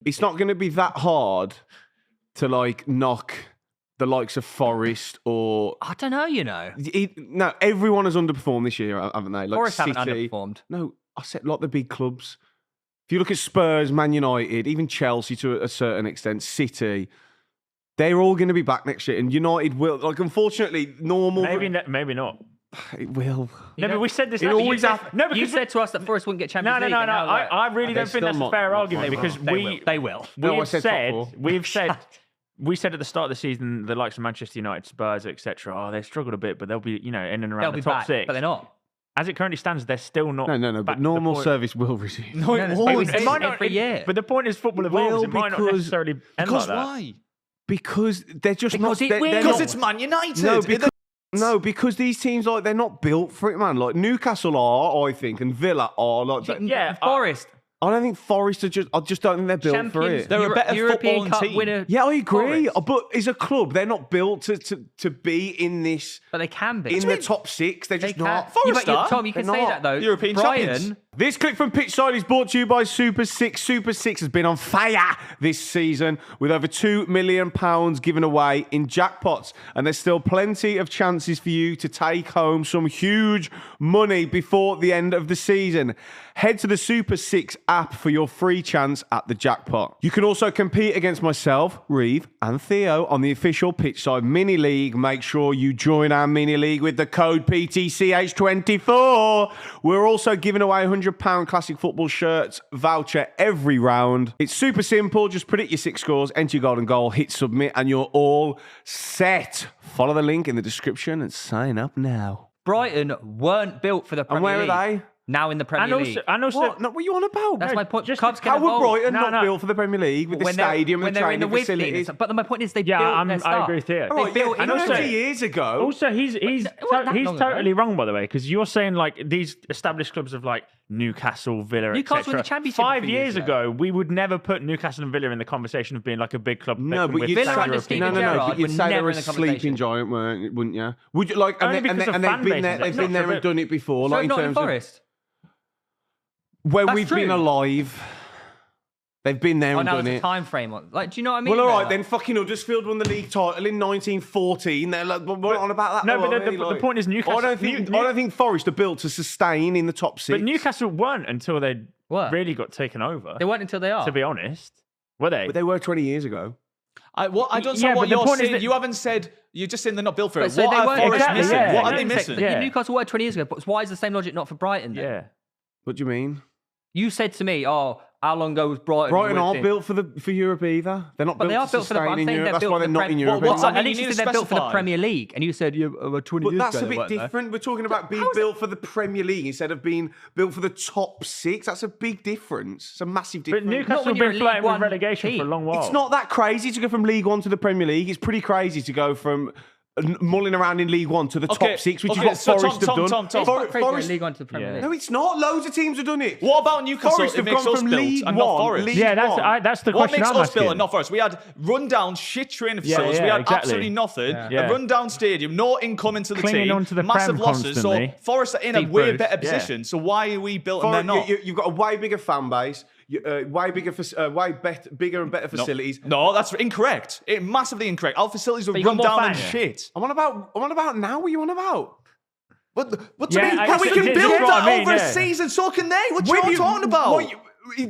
it's not going to be that hard to like knock the likes of Forest or I don't know, no, everyone has underperformed this year, haven't they? Like Forest City. haven't underperformed. No, I said like the big clubs. If you look at Spurs, Man United, even Chelsea to a certain extent, City, they're all going to be back next year, and United will. Like, unfortunately, normal. Maybe not. It will. No, but we said this. It always happens. No, because you said to us that Forest wouldn't get Champions League. No. I really don't think that's a fair argument because they will. We've said at the start of the season the likes of Manchester United, Spurs, etc. They struggled a bit, but they'll be in and around the top six. But they're not. As it currently stands, they're still not. No. But normal service will resume. No, it might not every year. But the point is, football evolves. It might not necessarily end like that. Why? Because they're just because not. Because it's Man United. Because these teams they're not built for it, man. Like Newcastle are, I think, and Villa are. Like, Forest. I don't think Forest are just. I just don't think they're built for it. They're a better European footballing Cup team. winner. Yeah, I agree. Forest. But as a club, they're not built to be in this. But they can be In the top six. They're just not. Forest are. Tom, you can They're say not. that though. European Brighton, champions. This clip from Pitchside is brought to you by Super 6. Super 6 has been on fire this season with over £2 million given away in jackpots. And there's still plenty of chances for you to take home some huge money before the end of the season. Head to the Super 6 app for your free chance at the jackpot. You can also compete against myself, Reeve, and Theo on the official Pitchside Mini League. Make sure you join our Mini League with the code PTCH24. We're also giving away £100 classic football shirts voucher every round. It's super simple. Just predict your 6 scores, enter your golden goal, hit submit, and you're all set. Follow the link in the description and sign up now. Brighton weren't built for the Premier And where League. are they? Now in the Premier League. And also, What? No, what are you on about? That's my point. just- Cubs can How were evolve. Brighton not built for the Premier League with the stadium and the they're in the training width league facilities? and stuff. But my point is they built I their agree stuff. with Theo. All right, built yeah, into 20 it. years ago. Also, he's wasn't that long totally ago. wrong, by the way, because you're saying like these established clubs of like Newcastle, Villa, Newcastle etc. won the championship a 5 few years years ago. ago, we would never put Newcastle and Villa in the conversation of being like a big club. No, but you'd Villa say, under Steven no, Gerrard but you'd were say they never were in a the conversation. sleeping giant, wouldn't you? Would you like? Only And because of they've fan been there. bases, They've not been there for and done it before. So Like in not in terms of Forest. when That's we've been true. alive, they've been there Oh, and now done there's a it. time frame on. Like, do you know what I mean? Well, all right though? then. Fucking Huddersfield won the league title in 1914. They're like, we're on about that. No, though, but are we? the point is Newcastle. I don't think Forest are built to sustain in the top 6. But Newcastle weren't until they What? really got taken over. They weren't until they are. To be honest, were they? But they were 20 years ago. I don't Yeah, understand but what the you're point is saying. that- You haven't said. You're just saying they're not built for it. But so What they are weren't- Forest Exactly, missing? yeah. What are No, they no, missing? yeah. Newcastle were 20 years ago, but why is the same logic not for Brighton then? yeah. What do you mean? You said to me, how long ago was Brighton? Brighton with aren't it? built for Europe either. They're not But built they are to built for the. sustain I'm in saying Europe. they're That's built why for they're the not in Europe. what's anymore. that At mean? least You you need said to they're built for the specify. Premier League, and you said 20 But years that's ago. a bit different. We're talking about being built for the Premier League instead of being built for the top 6. That's a big difference. It's a massive But difference. Newcastle when have you're been a flirting League with One relegation for a team. long while. It's not that crazy to go from League 1 to the Premier League. It's pretty crazy to go from mulling around in League 1 to the top 6, which is what so Forest have done. Tom. It's quite crazy to go League One to the Premier Yeah. League. No, it's not. Loads of teams have done it. What about Newcastle? Forest It have makes gone us from built League and not 1. Forest. League Yeah, 1. that's the What question makes I'm us asking. built and not Forest? We had rundown shit training facilities. yeah, we had exactly. absolutely nothing. Yeah. A rundown stadium, no income into the Clinging team, onto the massive Prem losses. So constantly. Forest are in a Steve way Bruce. better position. So why are we built and For- they're not? You've got a way bigger fan base, way bigger, bigger and better facilities. No, that's incorrect. Massively incorrect. Our facilities were you got run more down and fans. shit. I'm on about now. What are you on about? What do Yeah, you mean? I- We this can is build what that I mean, over a yeah. season. So can they. What When you talking about?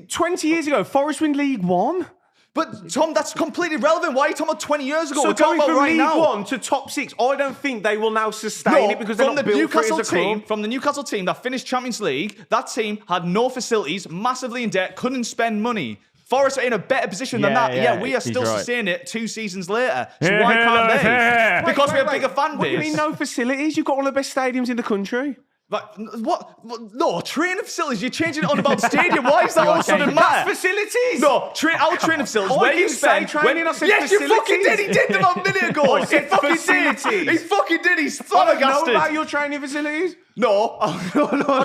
20 years ago, Forest win League 1. But Tom, that's completely irrelevant. Why are you talking about 20 years ago? So We're talking going about from right League now. 1 to top 6, I don't think they will now sustain it because they're from not the built for it Newcastle as a team, club. from the Newcastle team that finished Champions League, that team had no facilities, massively in debt, couldn't spend money. Forest are in a better position than Yeah, that. yeah, Yeah, we are he's still right. sustaining it 2 seasons later. So Yeah, why can't they? yeah. Because we have bigger fan What do you base. mean no facilities? You've got one of the best stadiums in the country. Like, what? No, training facilities. You're changing it on about stadium. Why is that all of a sudden matter? Facilities! No, our training facilities. I Where you didn't say spend training, I said yes, you fucking facilities. did. He did them a minute ago. I said he fucking facilities. did. He fucking did. He's I don't know flabbergasted. about your training facilities. No,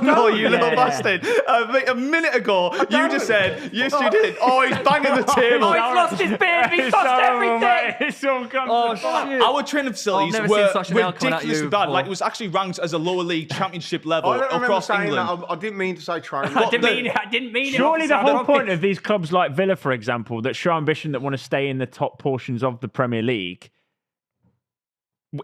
no, you little bastard. A minute ago, you just said, yes, you did. Oh, he's banging the table. Oh, he's lost his beard. He's lost everything. It's all gone. Oh, shit. Our training facilities I've never were seen such an L coming at ridiculously you bad. before. Like, it was actually ranked as a lower league championship level I don't remember across saying England. that. I didn't mean to say training. I didn't mean it. Surely the whole point of these clubs like Villa, for example, that show ambition, that want to stay in the top portions of the Premier League,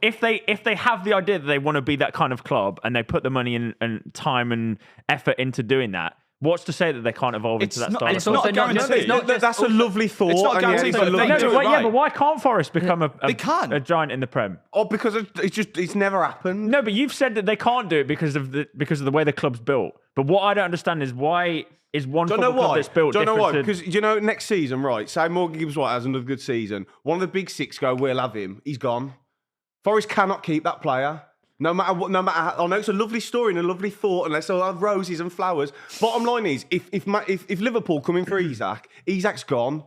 if they have the idea that they want to be that kind of club and they put the money and time and effort into doing that, what's to say that they can't evolve into that style? And it's also not just. It's not just That's a lovely thought. It's not and guaranteed, it's but a they lovely do it thought. right. but why can't Forest become They can. a giant in the Prem? Oh, because it's never happened. No, but you've said that they can't do it because of the way the club's built. But what I don't understand is why is one football club that's built Don't know different why. to... Because, next season, right, say Morgan Gibbs-White has another good season. One of the big six go, we'll have him. He's gone. Forest cannot keep that player. No matter what, no matter how, I know it's a lovely story and a lovely thought, and let's all have roses and flowers. Bottom line is, if Liverpool come in for Isak's gone.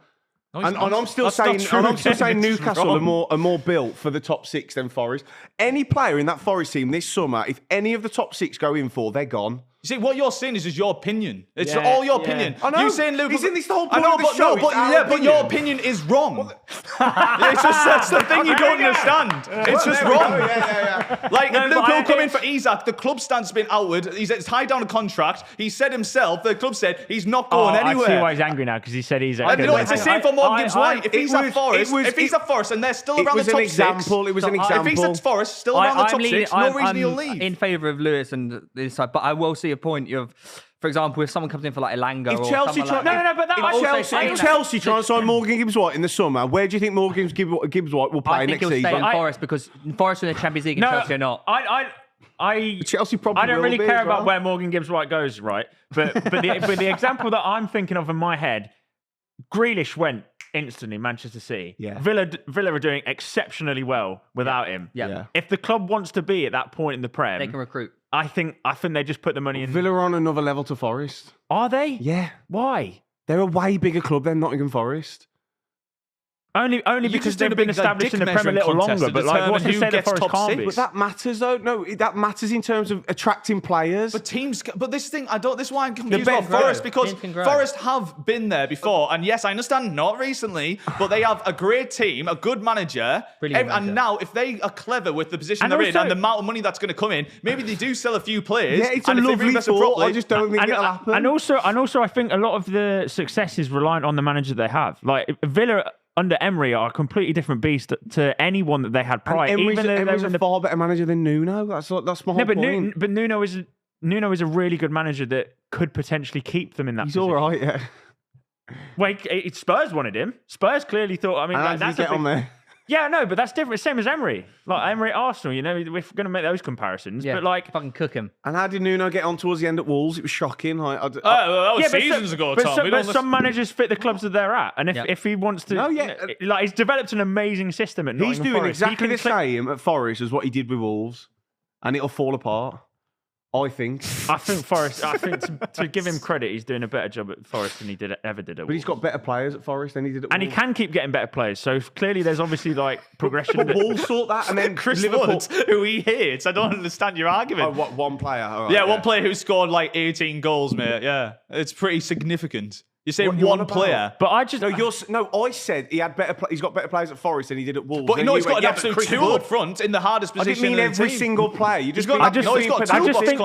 No, And I'm still saying Newcastle are more built for the top six than Forest. Any player in that Forest team this summer, if any of the top six go in for, they're gone. You see, what you're saying is your opinion. It's Yeah, all your yeah. opinion. I know. You saying Liverpool... Isn't this the whole I point know, of the but show? no, but It's our yeah, but your opinion. opinion is wrong. It's just that's the thing you don't understand. It's just wrong. Yeah. Like, No, if but Liverpool I- come in for Isak, the club stance has been outward. He's tied down a contract. He said himself, the club said, he's not going anywhere. I see why he's angry now, because he said he's... And it's the same for Morgan Gibbs-White. If it he's at was- Forest, it was- if he's at Forest and they're still It around was the an top example. six, It was an if example. he's at Forest, still around the top six, no reason he'll I'm leave. in favour of Lewis and this side, but I will see a point of, for example, if someone comes in for like Elanga If or Chelsea someone try, like No, but that... But also If saying Chelsea that- try and sign Morgan Gibbs-White in the summer, where do you think Morgan Gibbs-White will play I think next he'll season? stay in Forest because Forest are in the Champions League and Chelsea are not. Chelsea probably I don't will really be care as well. about where Morgan Gibbs-White goes, right? But the example that I'm thinking of in my head, Grealish went instantly Manchester City. Yeah. Villa are doing exceptionally well without him. Yeah. If the club wants to be at that point in the Prem, They can recruit. I think they just put the money in. Villa are on another level to Forest. Are they? Yeah. Why? They're a way bigger club than Nottingham Forest. Only You because just did they've a been big, established in dick the Prem a measuring little contest longer. to But like, what's to determine who say that gets Forest top can't six. be? But that matters, though. No, that matters in terms of attracting players. But teams, but this thing, this is why I'm confused best about Forest, grow. because Teams can grow. Forest have been there before, and yes, I understand, not recently, but they have a great team, a good manager, Brilliant manager. and now if they are clever with the position And they're in also- and the amount of money that's going to come in, maybe they do sell a few players. Yeah, it's a and if they lovely reinvest it thought. properly, I just don't think it'll happen. And also, I think a lot of the success is reliant on the manager they have. Like Villa under Emery are a completely different beast to anyone that they had prior. And Even though they Emery's were a in the... far better manager than Nuno. That's my whole No, but point. Nuno is a really good manager that could potentially keep them in that He's position. all right, yeah. Wait, Spurs wanted him. Spurs clearly thought. I mean, And how did that's he get a big, on there? Yeah, no, but that's different. Same as Emery. Like Emery at Arsenal, we're going to make those comparisons. Yeah, But like, fucking cook him. And how did Nuno get on towards the end at Wolves? It was shocking. well, that was yeah, but seasons ago, but Tom. some, We but don't some managers fit the clubs that they're at, and Yeah. if he wants to, No, yeah. like he's developed an amazing system at He's Nottingham doing Forest. He exactly can the click- same at Forest as what he did with Wolves. And it'll fall apart. I think. I think Forest. I think to give him credit, he's doing a better job at Forest than he ever did at. But he's Wolves. got better players at Forest than he did at And he Wolves. can keep getting better players. So clearly, there's obviously like progression. But that- Wolves sort that, and then Chris Liverpool. Woods, who he hates. I don't understand your argument. Oh, what, one player? All right, yeah, one player who scored like 18 goals, mate. Yeah, it's pretty significant. You're saying What you on one about? player. But I just I said he had better. He's got better players at Forest than he did at Wolves. But Then no, you he's got went, an yeah, but absolute Chris two Wood. up front in the hardest I position. didn't mean in the every team. single player. You just got mean- that- no, he's got being two pedantic. boxes on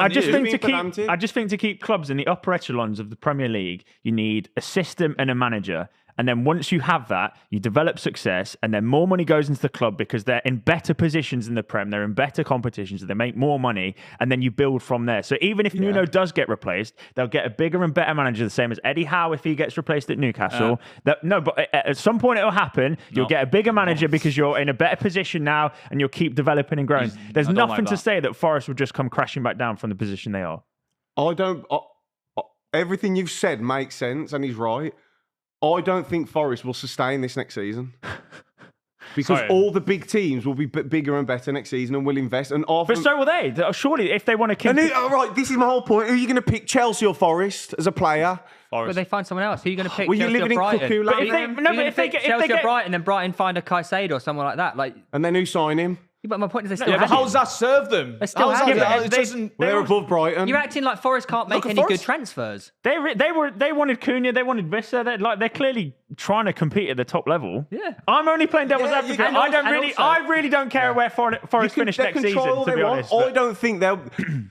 you. I just think to keep clubs in the upper echelons of the Premier League, you need a system and a manager. And then once you have that, you develop success, and then more money goes into the club because they're in better positions in the Prem, they're in better competitions, they make more money, and then you build from there. So even if Nuno does get replaced, they'll get a bigger and better manager, the same as Eddie Howe if he gets replaced at Newcastle. But at some point it'll happen. You'll get a bigger manager because you're in a better position now, and you'll keep developing and growing. There's I don't nothing like to that. say that Forest will just come crashing back down from the position they are. I don't. Everything you've said makes sense, and he's right. I don't think Forest will sustain this next season. Because Sorry. all the big teams will be bigger and better next season and will invest. And often, But so will they. Surely, if they want to keep... and all right, this is my whole point. Who are you going to pick, Chelsea or Forest, as a player? But they find someone else. Who are you going to pick? Well, you're Chelsea living or in Brighton? cuckoo land. But if they- You're no, gonna but if they pick get- if Chelsea they or get- Brighton, then Brighton find a Caicedo or someone like that. Like And then who sign him? But my point is, they still Yeah, but had how him. does that serve them? They still How's had that- him. it doesn't. They're above Brighton. You're acting like Forest can't make Look at any good Forest. transfers. They wanted Cunha, they wanted Visser. They're clearly trying to compete at the top level. Yeah. I'm only playing devil's Yeah, advocate. and I really don't care where Forest finish They next can try season. all To they be want. honest, I but- don't think they'll.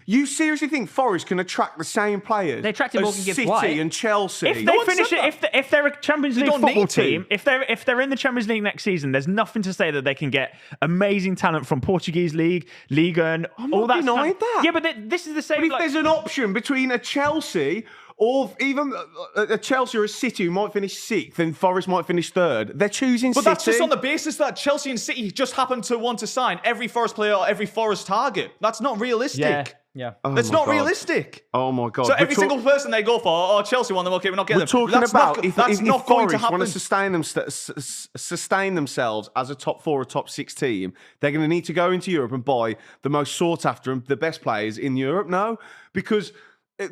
You seriously think Forest can attract the same players? They attracted as Morgan Gibbs City White. and Chelsea. If No they one finish said it, if they're a Champions League don't football need to. team, if they're in the Champions League next season, there's nothing to say that they can get amazing talent from Portuguese league, Liga, and all not that. denying that. Yeah, but this is the same. But if like- there's an option between a Chelsea or even a Chelsea or a City who might finish 6th and Forest might finish 3rd, they're choosing But City. that's just on the basis that Chelsea and City just happen to want to sign every Forest player or every Forest target. That's not realistic. Yeah. That's my not God. realistic. Oh my God. So We're every talk- single person they go for, oh, Chelsea want them, okay, we're not getting We're them. talking That's about not, if that's not going to Forest happen. want to sustain themselves as a top 4 or top 6 team, they're going to need to go into Europe and buy the most sought after and the best players in Europe. No, because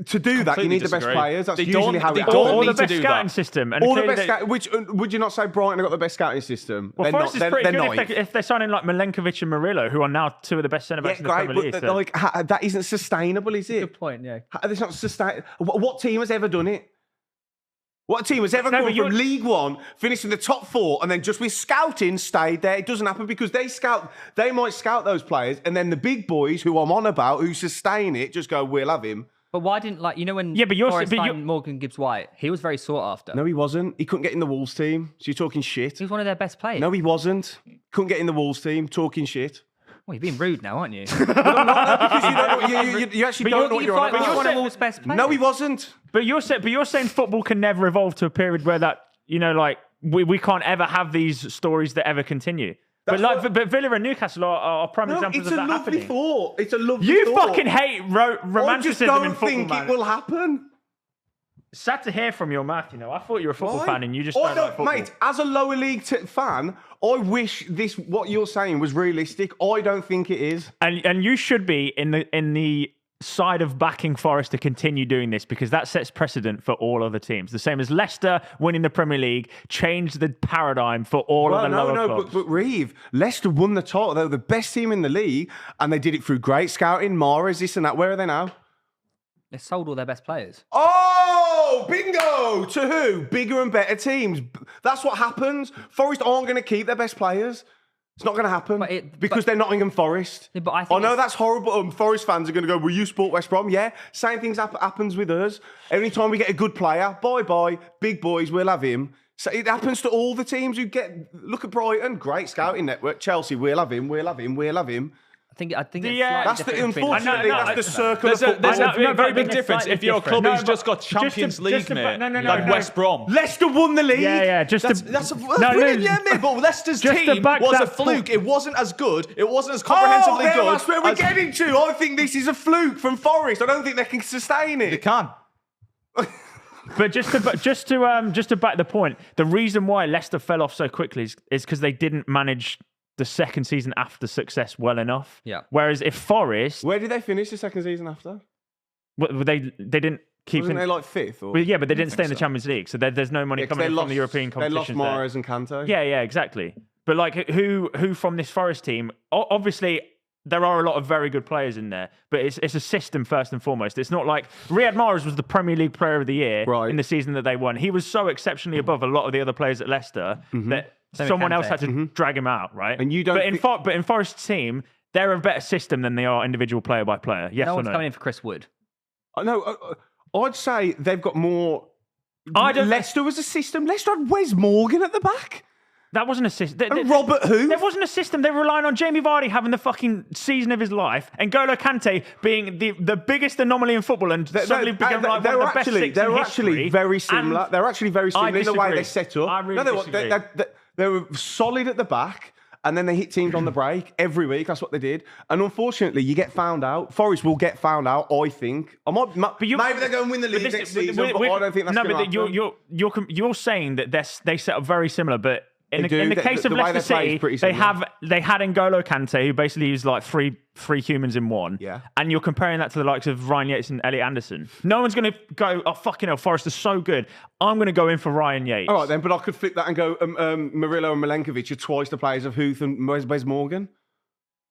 to do that, you Completely need the best disagree. players. That's They usually don't- how they it don't happens. or need the to best do scouting that. system. And All the clearly best they- which would you not say Brighton have got the best scouting system? Well, they're Forest not. is pretty They're good ninth. if they're signing like Milenkovic and Murillo, who are now 2 of the best centre backs Yeah, in the great, Premier League. but so- like that isn't sustainable, is it? Good point, yeah. It's not sustainable. What team has ever done it? What team has ever No, gone but from you're- League One, finished in the top 4, and then just with scouting stayed there? It doesn't happen because they might scout those players, and then the big boys who I'm on about, who sustain it, just go, we'll have him. But why didn't when Yeah, but you're- Forest but you're- signed Morgan Gibbs White, he was very sought after. No, he wasn't. He couldn't get in the Wolves team. So you're talking shit. He was one of their best players. No, he wasn't. Couldn't get in the Wolves team. Talking shit. Well, you're being rude now, aren't you? Because you don't know, you actually don't know what you're on But about. you're one of Wolves' best players. No, he wasn't. But you're saying football can never evolve to a period where that like we can't ever have these stories that ever continue. But but Villa and Newcastle are prime No, examples it's of a that lovely happening. thought. It's a lovely You thought. fucking hate I just romanticism in don't football, think man. it will happen. Sad to hear from your mouth. I thought you were a football Why? fan and you just I don't like football. Mate, as a lower league fan, I wish what you're saying was realistic. I don't think it is. And you should be in the side of backing Forest to continue doing this because that sets precedent for all other teams. The same as Leicester winning the Premier League changed the paradigm for all of the lower clubs. But Reeve, Leicester won the title. They were the best team in the league, and they did it through great scouting, Mahrez, this and that. Where are they now? They sold all their best players. Oh, bingo! To who? Bigger and better teams. That's what happens. Forest aren't going to keep their best players. It's not going to happen because they're Nottingham Forest. Yeah, but I think know it's- that's horrible. Forest fans are going to go, well, you support West Brom. Yeah, same things happens with us. Every time we get a good player, bye-bye, big boys, we'll have him. So it happens to all the teams who get... Look at Brighton, great scouting network. Chelsea, we'll have him, we'll have him, we'll have him. I think it's slightly That's different between- unfortunately, I know, that's the circle of There's football. a very big it's difference slightly if you're a different. club No, who's but just got Champions League, mate, like no. West Brom. Leicester won the league. Yeah, just That's to, brilliant, yeah, mate. But Leicester's just to team back was a that fluke. It wasn't as good. It wasn't as Oh, comprehensively there, good. that's where we're as- getting to. I think this is a fluke from Forest. I don't think they can sustain They it. can. But just to back the point, the reason why Leicester fell off so quickly is because they didn't manage the second season after success well enough. Yeah. Whereas if Forest, Where did they finish the second season after? they didn't keep. Wasn't they like 5th? Or? Well, yeah, but they didn't stay in the Champions League, so there's no money 'cause coming they in lost, from the European They lost competitions. there. Mahrez and Kanté. Yeah, exactly. But like, who from this Forest team? Obviously, there are a lot of very good players in there, but it's a system first and foremost. It's not like Riyad Mahrez was the Premier League Player of the Year Right. in the season that they won. He was so exceptionally above a lot of the other players at Leicester that Same with someone else Kanté. had to drag him out, right? And you don't But in Forest's team, they're a better system than they are individual player by player. Yes No or one's no? coming in for Chris Wood. No, I'd say they've got more. I don't- Leicester was a system. Leicester had Wes Morgan at the back. That wasn't a system. And Robert who? There wasn't a system. They were relying on Jamie Vardy having the fucking season of his life and N'Golo Kante being the biggest anomaly in football and suddenly became like one of the best six They in were history. actually very similar. And They were actually very similar in the way disagree. they set up. I really disagree. They were solid at the back. And then they hit teams on the break every week. That's what they did. And unfortunately, you get found out. Forest will get found out, I think. Maybe they're going to win the league next season, but I don't think that's going to happen. You're saying that they set up very similar, but in They the do. case The of way Leicester they play is City, pretty they similar. had N'Golo Kante, who basically is like three humans in one. Yeah. And you're comparing that to the likes of Ryan Yates and Elliot Anderson. No one's going to go, oh, fucking hell, Forest is so good. I'm going to go in for Ryan Yates. All right, then, but I could flip that and go Murillo and Milenkovic are twice the players of Huth and Wes Morgan.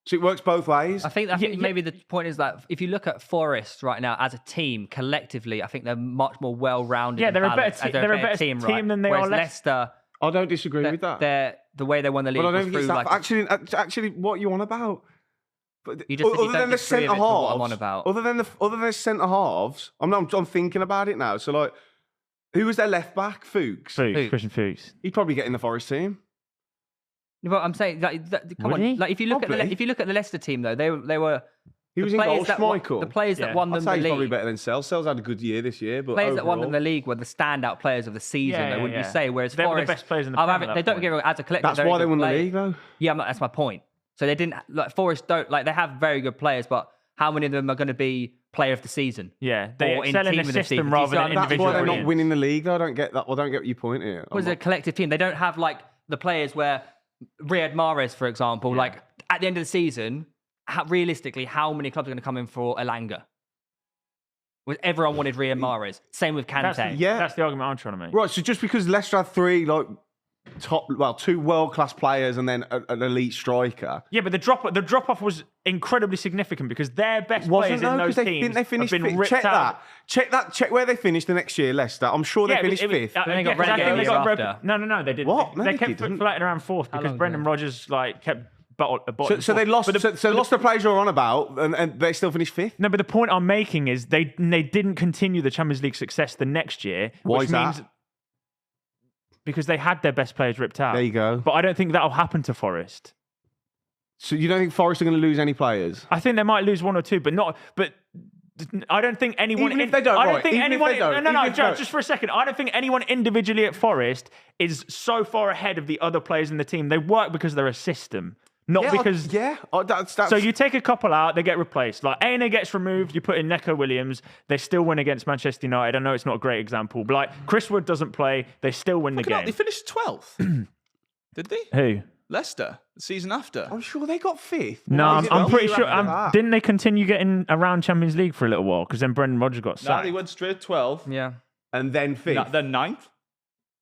So it works both ways. I think maybe the point is that if you look at Forest right now as a team, collectively, I think they're much more well-rounded. Yeah, and they're a balanced, better as they're a better team right? than they Whereas are Leicester. I don't disagree with that. The way they won the league But I was don't think through it's that. like Actually, what are you on about? But you just said you other don't than the disagree centre with it, what I'm halves, on about. other than the centre halves, I'm thinking about it now. So like, who was their left back? Fuchs. Christian Fuchs. He'd probably get in the Forest team. But I'm saying, come Would on, he? like if you look at the Leicester team though, they were He was in goal. Schmeichel. the players that won I'd them say the he's probably league. better than Sells. Sells had a good year this year, but Players that won them the overall- league were the standout players of the season, Yeah, though, wouldn't yeah. you say? Whereas They were the Forest, best players in the I'm Prem having- at they that don't point. get me wrong, as a collective. That's very why they good won the players. league, though. Yeah, that's my point. So they didn't like Forest don't like they have very good players, but how many of them are going to be player of the season? Yeah, they Or in excel in team a of the season. system Do you rather see than what I mean? That's individual why they're not brilliance. winning the league. Though. I don't get that. I don't get what your point here. It was a collective team. They don't have like the players where Riyad Mahrez, for example, like at the end of the season, realistically, how many clubs are going to come in for Elanga? Was everyone wanted Riyad Mahrez? Same with Kante. That's the argument I'm trying to make. Right, so just because Leicester had two world-class players and then an elite striker. Yeah, but the drop off was incredibly significant because their best Wasn't players in those teams didn't they finish have been fifth? ripped Check out. that. Check where they finished the next year, Leicester. I'm sure they finished fifth. They got relegated I think the year after. No, they didn't. What? No, they they kept didn't. flattening around fourth because long Brendan ago? Rodgers kept So they lost. So lost the players you're on about, and they still finished fifth. No, but the point I'm making is they didn't continue the Champions League success the next year. Why which is that? means because they had their best players ripped out. There you go. But I don't think that'll happen to Forest. So you don't think Forest are going to lose any players? I think they might lose one or two, but not. But I don't think anyone. Even if they don't, I don't right, think even if anyone. they don't, No, even if they don't. just for a second. I don't think anyone individually at Forest is so far ahead of the other players in the team. They work because they're a system, not because. That's. So you take a couple out, they get replaced. Like Aina gets removed, you put in Neco Williams, they still win against Manchester United. I know it's not a great example, but like Chris Wood doesn't play, they still win the game. They finished 12th. Did they? Who? Leicester, the season after. I'm sure they got fifth. No, Why is it I'm not pretty year sure. after that? Didn't they continue getting around Champions League for a little while? Because then Brendan Rodgers got No, sacked. they went straight 12th. Yeah. And then fifth. Then 9th.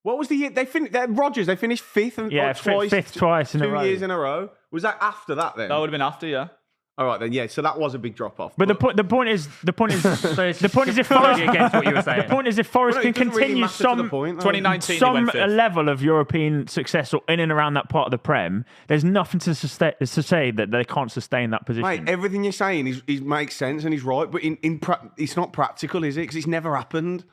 What was the year they finished? Rodgers. They finished fifth and Yeah, twice. fifth twice in a row. 2 years in a row. Was that after that then? That would have been after, yeah. All right then. Yeah. So that was a big drop off. But the point is So it's the point is if completely Forest against what you were saying. the point is if Forest Well, no, can it doesn't really continue matter to the some point, though. 2019 they some went fifth. level of European success or in and around that part of the Prem, there's nothing to say that they can't sustain that position. Mate, everything you're saying makes sense and he's right, but it's not practical, is it? Because it's never happened.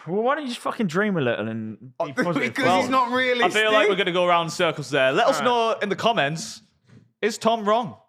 Well, why don't you just fucking dream a little and be positive? Because it's not I realistic. feel like we're going to go around in circles there. Let us know in the comments, is Tom wrong?